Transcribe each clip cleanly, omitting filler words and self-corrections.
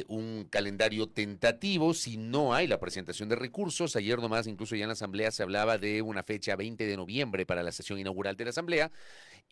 un calendario tentativo si no hay la presentación de recursos. Ayer nomás, incluso ya en la Asamblea se hablaba de una fecha 20 de noviembre para la sesión inaugural de la Asamblea,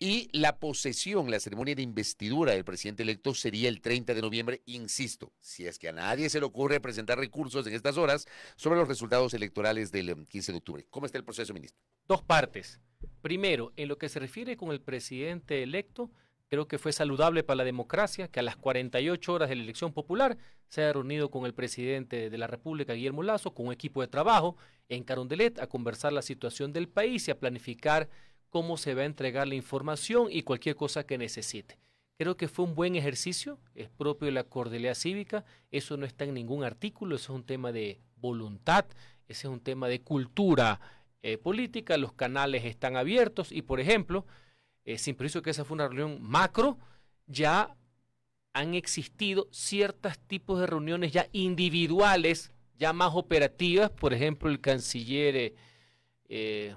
y la posesión, la ceremonia de investidura del presidente electo sería el 30 de noviembre, insisto, si es que a nadie se le ocurre presentar recursos en estas horas sobre los resultados electorales del 15 de octubre. ¿Cómo está el proceso, ministro? Dos partes. Primero, en lo que se refiere con el presidente electo, creo que fue saludable para la democracia que a las 48 horas de la elección popular se haya reunido con el presidente de la República, Guillermo Lasso, con un equipo de trabajo en Carondelet a conversar la situación del país y a planificar cómo se va a entregar la información y cualquier cosa que necesite. Creo que fue un buen ejercicio, es propio de la cordialidad cívica, eso no está en ningún artículo, eso es un tema de voluntad, ese es un tema de cultura política, los canales están abiertos y, por ejemplo, sin perjuicio que esa fue una reunión macro, ya han existido ciertos tipos de reuniones ya individuales, ya más operativas, por ejemplo, el canciller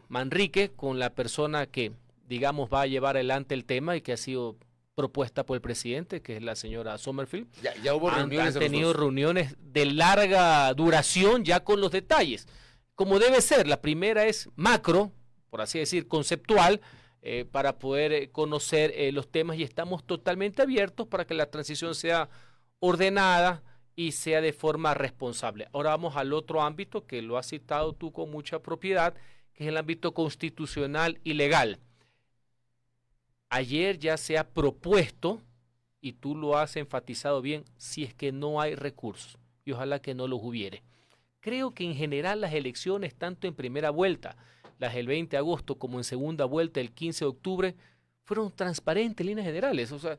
Manrique con la persona que, digamos, va a llevar adelante el tema y que ha sido propuesta por el presidente, que es la señora Sommerfield. Ya hubo reuniones. Han tenido reuniones de larga duración ya con los detalles. Como debe ser, la primera es macro, por así decir, conceptual, para poder conocer los temas y estamos totalmente abiertos para que la transición sea ordenada y sea de forma responsable. Ahora vamos al otro ámbito que lo has citado tú con mucha propiedad, que es el ámbito constitucional y legal. Ayer ya se ha propuesto, y tú lo has enfatizado bien, si es que no hay recursos, y ojalá que no los hubiere. Creo que en general las elecciones, tanto en primera vuelta, las del 20 de agosto, como en segunda vuelta, el 15 de octubre, fueron transparentes en líneas generales. O sea,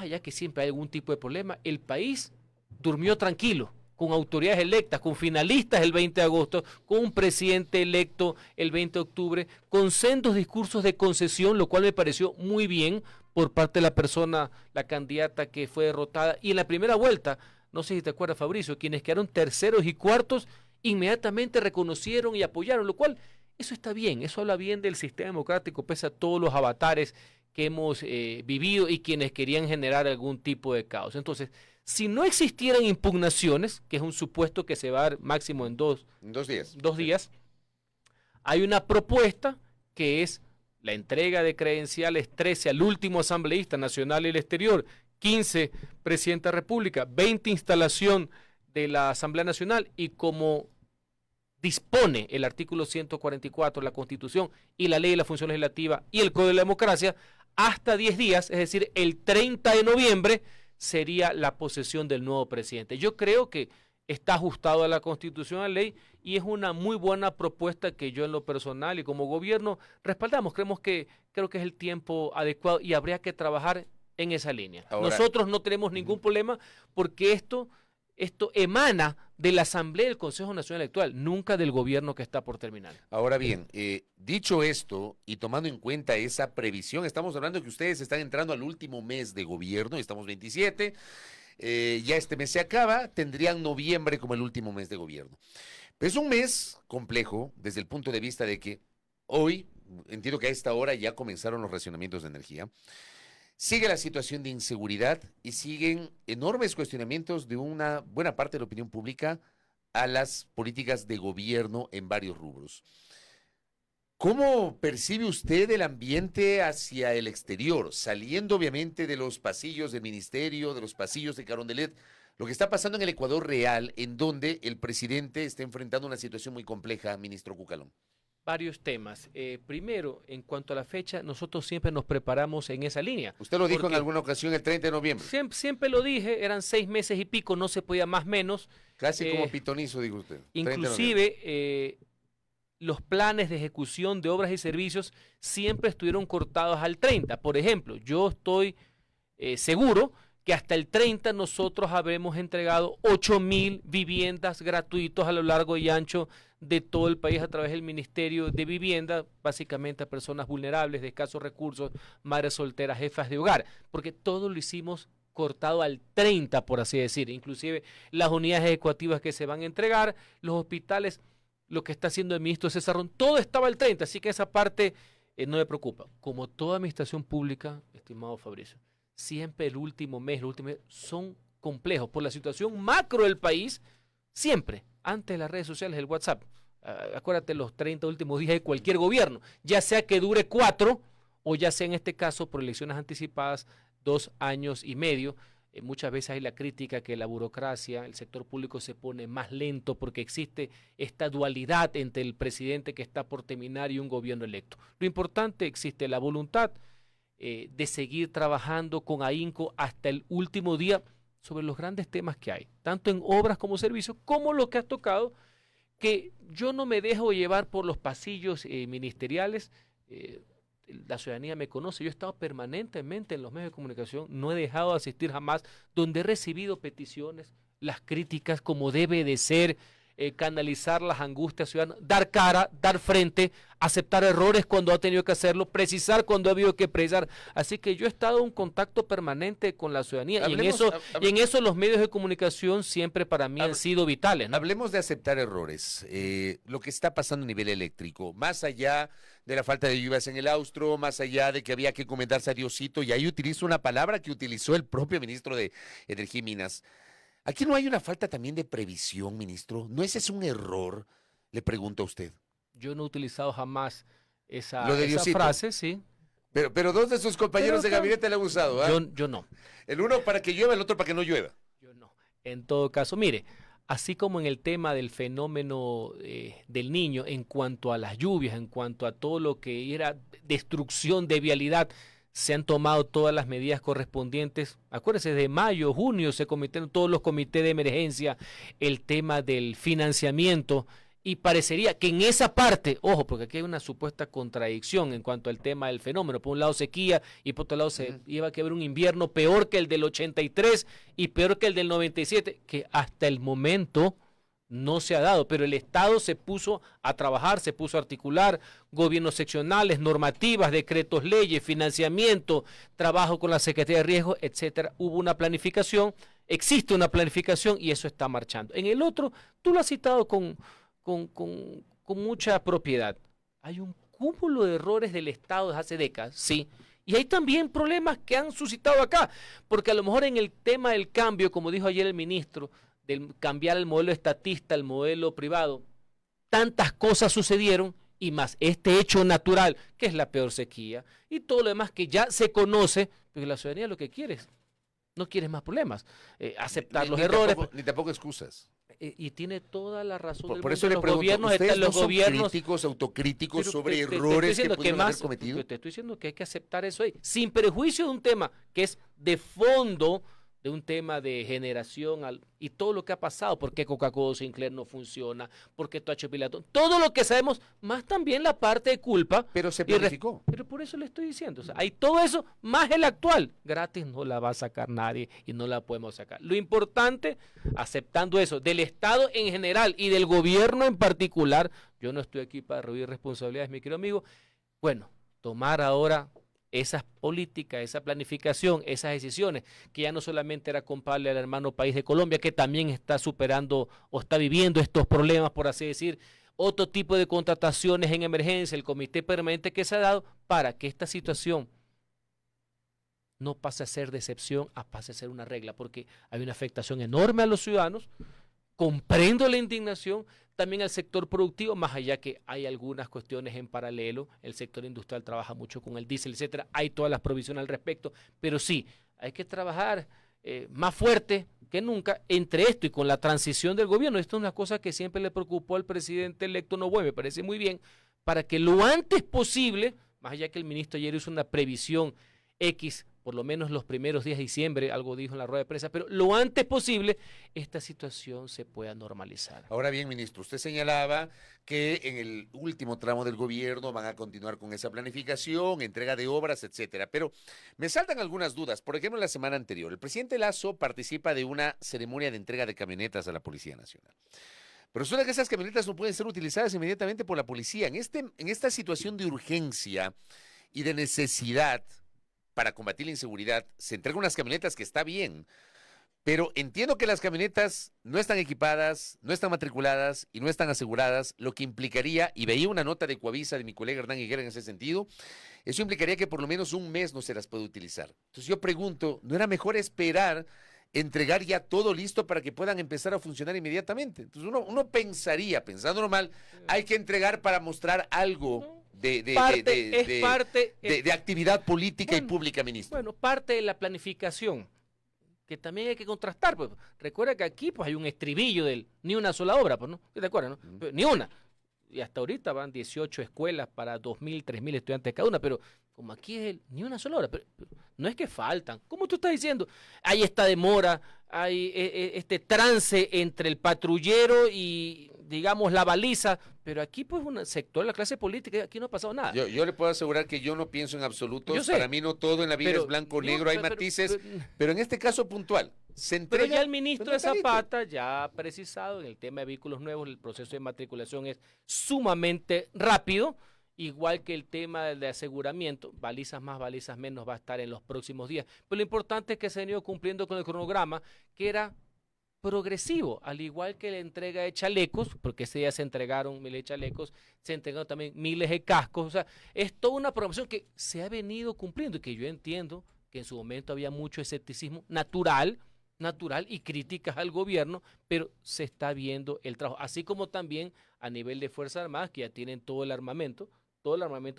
ya que siempre hay algún tipo de problema, el país durmió tranquilo, con autoridades electas, con finalistas el 20 de agosto, con un presidente electo el 20 de octubre, con sendos discursos de concesión, lo cual me pareció muy bien por parte de la persona, la candidata que fue derrotada. Y en la primera vuelta, no sé si te acuerdas, Fabricio, quienes quedaron terceros y cuartos, inmediatamente reconocieron y apoyaron, lo cual, eso está bien, eso habla bien del sistema democrático, pese a todos los avatares que hemos vivido y quienes querían generar algún tipo de caos. Entonces, si no existieran impugnaciones, que es un supuesto que se va a dar máximo en dos días, hay una propuesta que es la entrega de credenciales 13 al último asambleísta nacional y el exterior, 15 presidente de la República, 20 instalación de la Asamblea Nacional y como dispone el artículo 144 de la Constitución y la Ley de la Función Legislativa y el Código de la Democracia, hasta 10 días, es decir, el 30 de noviembre sería la posesión del nuevo presidente. Yo creo que está ajustado a la Constitución, a la ley, y es una muy buena propuesta que yo en lo personal y como gobierno respaldamos. Creo que es el tiempo adecuado y habría que trabajar en esa línea. Ahora, nosotros no tenemos ningún problema porque esto emana de la Asamblea del Consejo Nacional Electoral, nunca del gobierno que está por terminar. Ahora bien, dicho esto y tomando en cuenta esa previsión, estamos hablando de que ustedes están entrando al último mes de gobierno, estamos 27, ya este mes se acaba, tendrían noviembre como el último mes de gobierno. Pero es un mes complejo desde el punto de vista de que hoy, entiendo que a esta hora ya comenzaron los racionamientos de energía. Sigue la situación de inseguridad y siguen enormes cuestionamientos de una buena parte de la opinión pública a las políticas de gobierno en varios rubros. ¿Cómo percibe usted el ambiente hacia el exterior, saliendo obviamente de los pasillos del ministerio, de los pasillos de Carondelet, lo que está pasando en el Ecuador real, en donde el presidente está enfrentando una situación muy compleja, ministro Cucalón? Varios temas. Primero, en cuanto a la fecha, nosotros siempre nos preparamos en esa línea. Usted lo dijo en alguna ocasión el 30 de noviembre. Siempre lo dije, eran 6 meses y pico, no se podía más menos. Casi como pitonizo, dijo usted. Inclusive, los planes de ejecución de obras y servicios siempre estuvieron cortados al 30. Por ejemplo, yo estoy seguro que hasta el 30 nosotros habremos entregado 8.000 viviendas gratuitas a lo largo y ancho de todo el país a través del Ministerio de Vivienda, básicamente a personas vulnerables, de escasos recursos, madres solteras, jefas de hogar, porque todo lo hicimos cortado al 30, por así decir, inclusive las unidades ejecutivas que se van a entregar, los hospitales, lo que está haciendo el ministro César Rón, todo estaba al 30, así que esa parte no me preocupa. Como toda administración pública, estimado Fabricio, siempre el último mes son complejos por la situación macro del país, siempre, antes de las redes sociales, el WhatsApp. Acuérdate los 30 últimos días de cualquier gobierno, ya sea que dure 4 o ya sea en este caso por elecciones anticipadas 2 años y medio. Muchas veces hay la crítica que la burocracia, el sector público se pone más lento porque existe esta dualidad entre el presidente que está por terminar y un gobierno electo. Lo importante, existe la voluntad de seguir trabajando con ahínco hasta el último día sobre los grandes temas que hay, tanto en obras como servicios, como lo que has tocado, que yo no me dejo llevar por los pasillos ministeriales. La ciudadanía me conoce, yo he estado permanentemente en los medios de comunicación, no he dejado de asistir jamás, donde he recibido peticiones, las críticas como debe de ser, canalizar las angustias ciudadanas, dar cara, dar frente, aceptar errores cuando ha tenido que hacerlo, precisar cuando ha habido que precisar. Así que yo he estado en contacto permanente con la ciudadanía y en eso los medios de comunicación siempre para mí han sido vitales, ¿no? Hablemos de aceptar errores. Lo que está pasando a nivel eléctrico, más allá de la falta de lluvias en el Austro, más allá de que había que encomendarse a Diosito, y ahí utilizo una palabra que utilizó el propio ministro de Energía y Minas. ¿Aquí no hay una falta también de previsión, ministro? ¿No ese es un error? Le pregunto a usted. Yo no he utilizado jamás esa frase, sí. Pero dos de sus compañeros de gabinete la han usado, ¿ah? Yo no. El uno para que llueva, el otro para que no llueva. Yo no. En todo caso, mire, así como en el tema del fenómeno del Niño, en cuanto a las lluvias, en cuanto a todo lo que era destrucción de vialidad, se han tomado todas las medidas correspondientes. Acuérdense, de mayo, junio se cometieron todos los comités de emergencia, el tema del financiamiento, y parecería que en esa parte, ojo, porque aquí hay una supuesta contradicción en cuanto al tema del fenómeno. Por un lado sequía y por otro lado se iba a haber un invierno peor que el del 83 y peor que el del 97, que hasta el momento no se ha dado, pero el Estado se puso a trabajar, se puso a articular, gobiernos seccionales, normativas, decretos, leyes, financiamiento, trabajo con la Secretaría de Riesgo, etcétera. Hubo una planificación, existe una planificación y eso está marchando. En el otro, tú lo has citado con mucha propiedad. Hay un cúmulo de errores del Estado desde hace décadas, sí. Y hay también problemas que han suscitado acá, porque a lo mejor en el tema del cambio, como dijo ayer el ministro, del cambiar el modelo estatista al modelo privado, tantas cosas sucedieron y más este hecho natural, que es la peor sequía, y todo lo demás que ya se conoce, porque la ciudadanía lo que quiere es, no quiere más problemas, aceptar los errores. Ni tampoco excusas. Y tiene toda la razón. Por eso le pregunto, ¿ustedes no son críticos, autocríticos sobre errores que pudieron haber cometido? Te estoy diciendo que hay que aceptar eso ahí, sin perjuicio de un tema que es de fondo, de un tema de generación y todo lo que ha pasado, por qué Coca-Cola Sinclair no funciona, por qué Toacho Pilatón, todo lo que sabemos, más también la parte de culpa. Pero se planificó. Pero por eso le estoy diciendo, o sea, hay todo eso, más el actual, gratis no la va a sacar nadie y no la podemos sacar. Lo importante, aceptando eso, del Estado en general y del gobierno en particular, yo no estoy aquí para rehuir responsabilidades, mi querido amigo, bueno, tomar ahora esas políticas, esa planificación, esas decisiones, que ya no solamente era comparable al hermano país de Colombia, que también está superando o está viviendo estos problemas, por así decir, otro tipo de contrataciones en emergencia, el comité permanente que se ha dado para que esta situación no pase a ser de excepción, pase a ser una regla, porque hay una afectación enorme a los ciudadanos. Comprendo la indignación, también al sector productivo, más allá que hay algunas cuestiones en paralelo, el sector industrial trabaja mucho con el diésel, etcétera, hay todas las provisiones al respecto, pero sí, hay que trabajar más fuerte que nunca entre esto y con la transición del gobierno. Esto es una cosa que siempre le preocupó al presidente electo Noboa, me parece muy bien, para que lo antes posible, más allá que el ministro ayer hizo una previsión X, por lo menos los primeros días de diciembre, algo dijo en la rueda de prensa, pero lo antes posible esta situación se pueda normalizar. Ahora bien, ministro, usted señalaba que en el último tramo del gobierno van a continuar con esa planificación, entrega de obras, etcétera, pero me saltan algunas dudas. Por ejemplo, la semana anterior, el presidente Lasso participa de una ceremonia de entrega de camionetas a la Policía Nacional. Pero resulta que esas camionetas no pueden ser utilizadas inmediatamente por la policía. En esta situación de urgencia y de necesidad para combatir la inseguridad, se entregan unas camionetas que está bien, pero entiendo que las camionetas no están equipadas, no están matriculadas y no están aseguradas, lo que implicaría, y veía una nota de Coavisa de mi colega Hernán Higuera en ese sentido, eso implicaría que por lo menos un mes no se las puede utilizar. Entonces yo pregunto, ¿no era mejor esperar entregar ya todo listo para que puedan empezar a funcionar inmediatamente. Entonces uno pensaría, pensando normal, hay que entregar para mostrar algo de actividad política y pública, ministro. Bueno, parte de la planificación, que también hay que contrastar. Pues. Recuerda que aquí pues hay un estribillo del ni una sola obra, pues, ¿no? ¿Te acuerdas, no? Ni una. Y hasta ahorita van 18 escuelas para 2.000, 3.000 estudiantes cada una, pero como aquí es ni una sola obra, pero no es que faltan. ¿Cómo tú estás diciendo? Hay esta demora, hay este trance entre el patrullero y, digamos, la baliza, pero aquí pues un sector de la clase política, aquí no ha pasado nada. Yo le puedo asegurar que yo no pienso en absolutos, para mí no todo en la vida es blanco, negro, hay matices, pero en este caso puntual, se entrega. Pero ya el ministro de Zapata ya ha precisado en el tema de vehículos nuevos, el proceso de matriculación es sumamente rápido, igual que el tema de aseguramiento, balizas más, balizas menos, va a estar en los próximos días. Pero lo importante es que se han ido cumpliendo con el cronograma, que era progresivo, al igual que la entrega de chalecos, porque ese día se entregaron miles de chalecos, se entregaron también miles de cascos, o sea, es toda una programación que se ha venido cumpliendo y que yo entiendo que en su momento había mucho escepticismo natural y críticas al gobierno, pero se está viendo el trabajo, así como también a nivel de Fuerzas Armadas, que ya tienen todo el armamento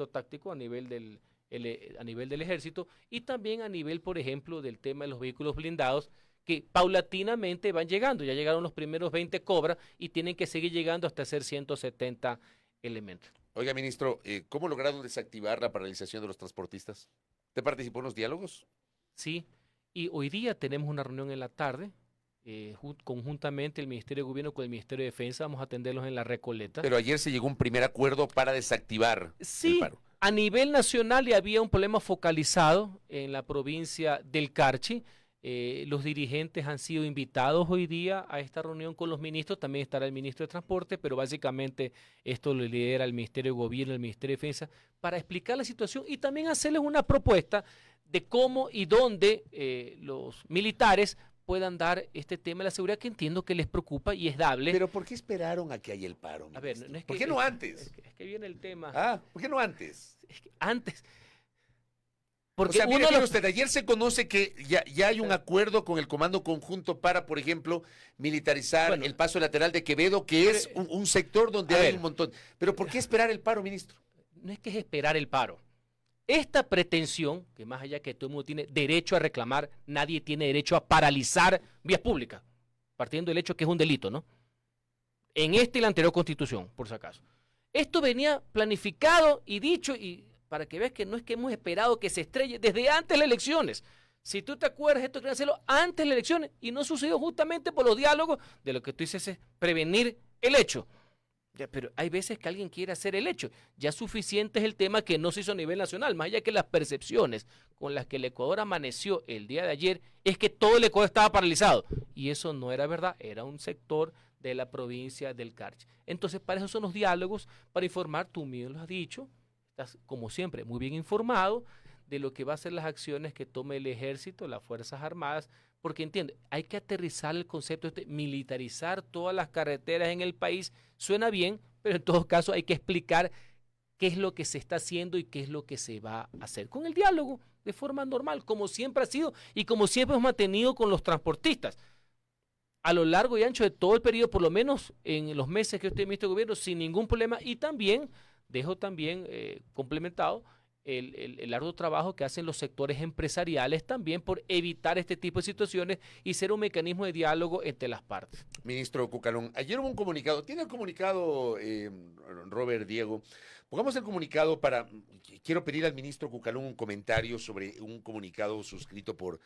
táctico a nivel del ejército, y también a nivel, por ejemplo, del tema de los vehículos blindados, que paulatinamente van llegando, ya llegaron los primeros 20 Cobra y tienen que seguir llegando hasta ser 170 elementos. Oiga, ministro, ¿cómo lograron desactivar la paralización de los transportistas? ¿Usted participó en los diálogos? Sí, y hoy día tenemos una reunión en la tarde, conjuntamente el Ministerio de Gobierno con el Ministerio de Defensa, vamos a atenderlos en la Recoleta. Pero ayer se llegó a un primer acuerdo para desactivar el paro. A nivel nacional y había un problema focalizado en la provincia del Carchi. Los dirigentes han sido invitados hoy día a esta reunión con los ministros, también estará el ministro de Transporte, pero básicamente esto lo lidera el Ministerio de Gobierno, el Ministerio de Defensa, para explicar la situación y también hacerles una propuesta de cómo y dónde los militares puedan dar este tema de la seguridad que entiendo que les preocupa y es dable. Pero ¿por qué esperaron a que haya el paro, ministro? A ver, no es que, ¿por qué no antes? Es que viene el tema. ¿Por qué no antes? Es que antes... Porque o sea, mire usted, ayer se conoce que ya hay un acuerdo con el Comando Conjunto para, por ejemplo, militarizar el paso lateral de Quevedo, que es un sector donde hay un montón. Pero ¿por qué esperar el paro, ministro? No es que es esperar el paro. Esta pretensión, que más allá que todo el mundo tiene derecho a reclamar, nadie tiene derecho a paralizar vías públicas, partiendo del hecho que es un delito, ¿no? En esta y la anterior Constitución, por si acaso. Esto venía planificado y dicho y... para que veas que no es que hemos esperado que se estrelle desde antes de las elecciones. Si tú te acuerdas, esto querían hacerlo antes de las elecciones y no sucedió justamente por los diálogos de lo que tú dices es prevenir el hecho. Ya, pero hay veces que alguien quiere hacer el hecho. Ya suficiente es el tema que no se hizo a nivel nacional, más allá que las percepciones con las que el Ecuador amaneció el día de ayer es que todo el Ecuador estaba paralizado. Y eso no era verdad, era un sector de la provincia del Carchi. Entonces, para eso son los diálogos, para informar, tú mismo lo has dicho, estás, como siempre, muy bien informado de lo que va a ser las acciones que tome el ejército, las Fuerzas Armadas, porque entiende, hay que aterrizar el concepto de militarizar todas las carreteras en el país. Suena bien, pero en todo caso hay que explicar qué es lo que se está haciendo y qué es lo que se va a hacer. Con el diálogo, de forma normal, como siempre ha sido y como siempre hemos mantenido con los transportistas. A lo largo y ancho de todo el periodo, por lo menos en los meses que yo estoy en ministro de Gobierno, sin ningún problema, y también dejo complementado el arduo trabajo que hacen los sectores empresariales también por evitar este tipo de situaciones y ser un mecanismo de diálogo entre las partes. Ministro Cucalón, ayer hubo un comunicado, ¿tiene el comunicado, Robert, Diego? Pongamos el comunicado quiero pedir al ministro Cucalón un comentario sobre un comunicado suscrito por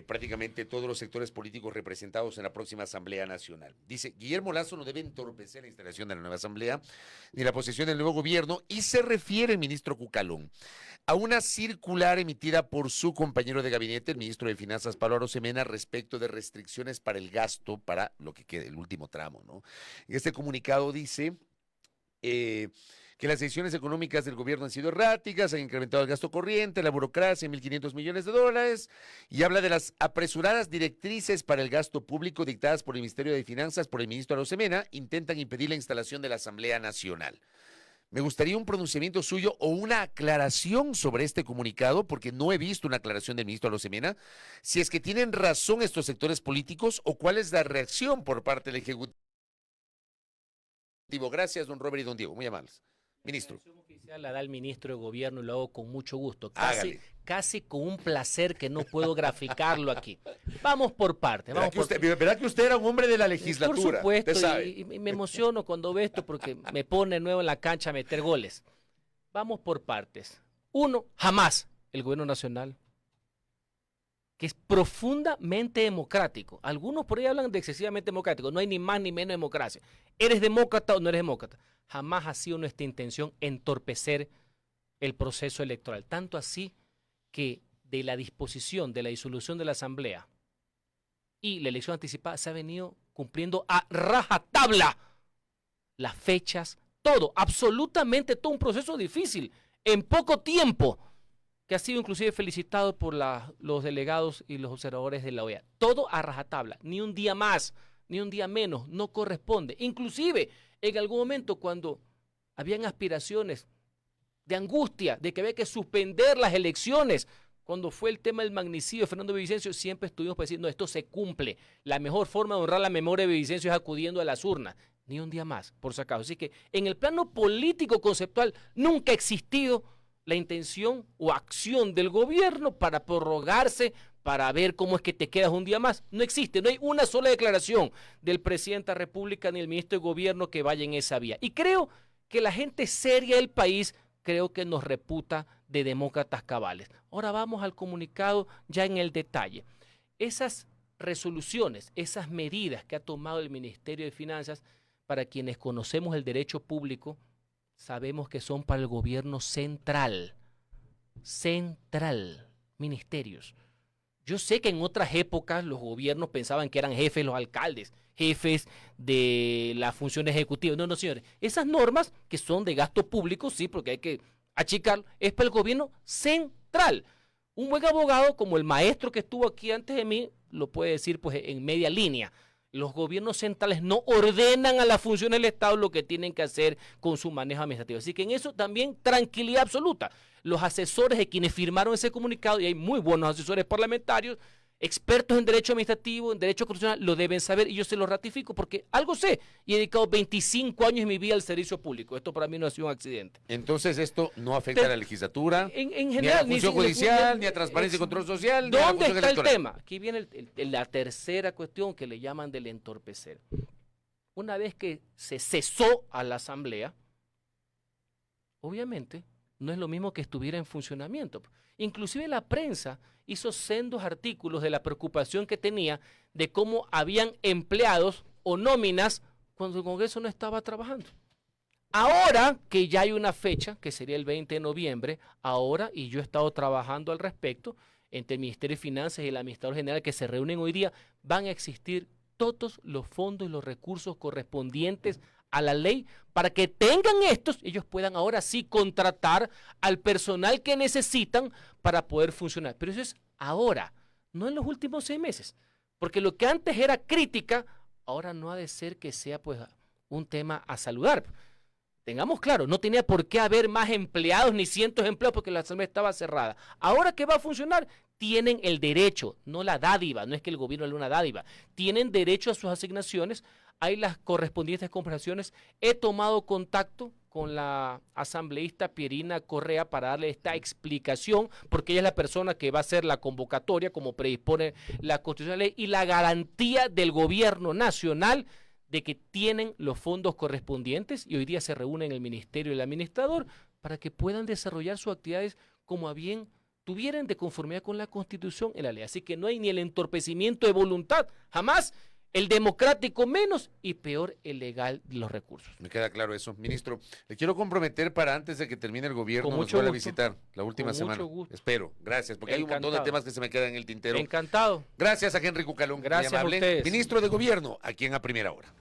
prácticamente todos los sectores políticos representados en la próxima Asamblea Nacional. Dice, Guillermo Lazo no debe entorpecer la instalación de la nueva Asamblea ni la posesión del nuevo gobierno, y se refiere el ministro Cucalón a una circular emitida por su compañero de gabinete, el ministro de Finanzas, Pablo Arosemena, respecto de restricciones para el gasto, para lo que quede, el último tramo, ¿no? En este comunicado dice que las decisiones económicas del gobierno han sido erráticas, han incrementado el gasto corriente, la burocracia en $1.500 millones, y habla de las apresuradas directrices para el gasto público dictadas por el Ministerio de Finanzas, por el ministro Arosemena, intentan impedir la instalación de la Asamblea Nacional. Me gustaría un pronunciamiento suyo o una aclaración sobre este comunicado, porque no he visto una aclaración del ministro Arosemena, si es que tienen razón estos sectores políticos o cuál es la reacción por parte del Ejecutivo. Gracias, don Robert y don Diego, muy amables. Ministro. La reacción oficial la da el ministro de Gobierno y lo hago con mucho gusto, casi con un placer que no puedo graficarlo aquí. Vamos por partes. ¿Verdad que usted era un hombre de la legislatura? Por supuesto, y me emociono cuando veo esto porque me pone de nuevo en la cancha a meter goles. Vamos por partes. Uno, jamás el gobierno nacional, que es profundamente democrático. Algunos por ahí hablan de excesivamente democrático. No hay ni más ni menos democracia. ¿Eres demócrata o no eres demócrata? Jamás ha sido nuestra intención entorpecer el proceso electoral. Tanto así que de la disposición de la disolución de la Asamblea y la elección anticipada se ha venido cumpliendo a rajatabla las fechas, todo, absolutamente todo un proceso difícil, en poco tiempo, que ha sido inclusive felicitado por los delegados y los observadores de la OEA. Todo a rajatabla, ni un día más, ni un día menos, no corresponde. Inclusive, en algún momento cuando habían aspiraciones de angustia, de que había que suspender las elecciones, cuando fue el tema del magnicidio de Fernando Villavicencio, siempre estuvimos para decir, no, esto se cumple. La mejor forma de honrar la memoria de Villavicencio es acudiendo a las urnas. Ni un día más, por si acaso. Así que en el plano político conceptual nunca ha existido la intención o acción del gobierno para prorrogarse, para ver cómo es que te quedas un día más. No existe, no hay una sola declaración del presidente de la República ni el ministro de Gobierno que vaya en esa vía. Y creo que la gente seria del país, creo que nos reputa de demócratas cabales. Ahora vamos al comunicado ya en el detalle. Esas resoluciones, esas medidas que ha tomado el Ministerio de Finanzas, para quienes conocemos el derecho público, sabemos que son para el gobierno central, ministerios. Yo sé que en otras épocas los gobiernos pensaban que eran jefes los alcaldes, jefes de la función ejecutiva. No, señores, esas normas que son de gasto público, sí, porque hay que achicarlo, es para el gobierno central. Un buen abogado como el maestro que estuvo aquí antes de mí lo puede decir pues en media línea. Los gobiernos centrales no ordenan a la función del Estado lo que tienen que hacer con su manejo administrativo. Así que en eso también tranquilidad absoluta. Los asesores de quienes firmaron ese comunicado, y hay muy buenos asesores parlamentarios, expertos en derecho administrativo, en derecho constitucional, lo deben saber y yo se lo ratifico porque algo sé y he dedicado 25 años de mi vida al servicio público. Esto para mí no ha sido un accidente. Entonces esto no afecta a la legislatura, en general, ni a la función judicial, ni a transparencia y control social. ¿Dónde está el tema? Aquí viene la tercera cuestión que le llaman del entorpecer. Una vez que se cesó a la Asamblea, obviamente no es lo mismo que estuviera en funcionamiento. Inclusive la prensa hizo sendos artículos de la preocupación que tenía de cómo habían empleados o nóminas cuando el Congreso no estaba trabajando. Ahora que ya hay una fecha, que sería el 20 de noviembre, ahora, y yo he estado trabajando al respecto, entre el Ministerio de Finanzas y el Administrador General que se reúnen hoy día, van a existir todos los fondos y los recursos correspondientes a la ley para que tengan estos, ellos puedan ahora sí contratar al personal que necesitan para poder funcionar. Pero eso es ahora, no en los últimos 6 meses, porque lo que antes era crítica, ahora no ha de ser que sea pues un tema a saludar. Tengamos claro, no tenía por qué haber más empleados ni cientos de empleados porque la asamblea estaba cerrada. Ahora que va a funcionar, tienen el derecho, no la dádiva, no es que el gobierno le dé una dádiva, tienen derecho a sus asignaciones, hay las correspondientes compensaciones. He tomado contacto con la asambleísta Pierina Correa para darle esta explicación, porque ella es la persona que va a hacer la convocatoria, como predispone la Constitución de ley, y la garantía del gobierno nacional de que tienen los fondos correspondientes y hoy día se reúnen el ministerio y el administrador para que puedan desarrollar sus actividades como a bien tuvieran de conformidad con la Constitución y la ley. Así que no hay ni el entorpecimiento de voluntad, jamás, el democrático menos y peor el legal de los recursos. Me queda claro eso. Ministro, le quiero comprometer para antes de que termine el gobierno Con nos mucho vuelva a gusto. visitar la última Con semana. mucho gusto. Espero. Gracias, porque hay un montón de Encantado. temas que se me quedan en el tintero. Encantado. Gracias a Henry Cucalón, muy Gracias a amable. ustedes. Ministro de Gobierno, aquí en A Primera Hora.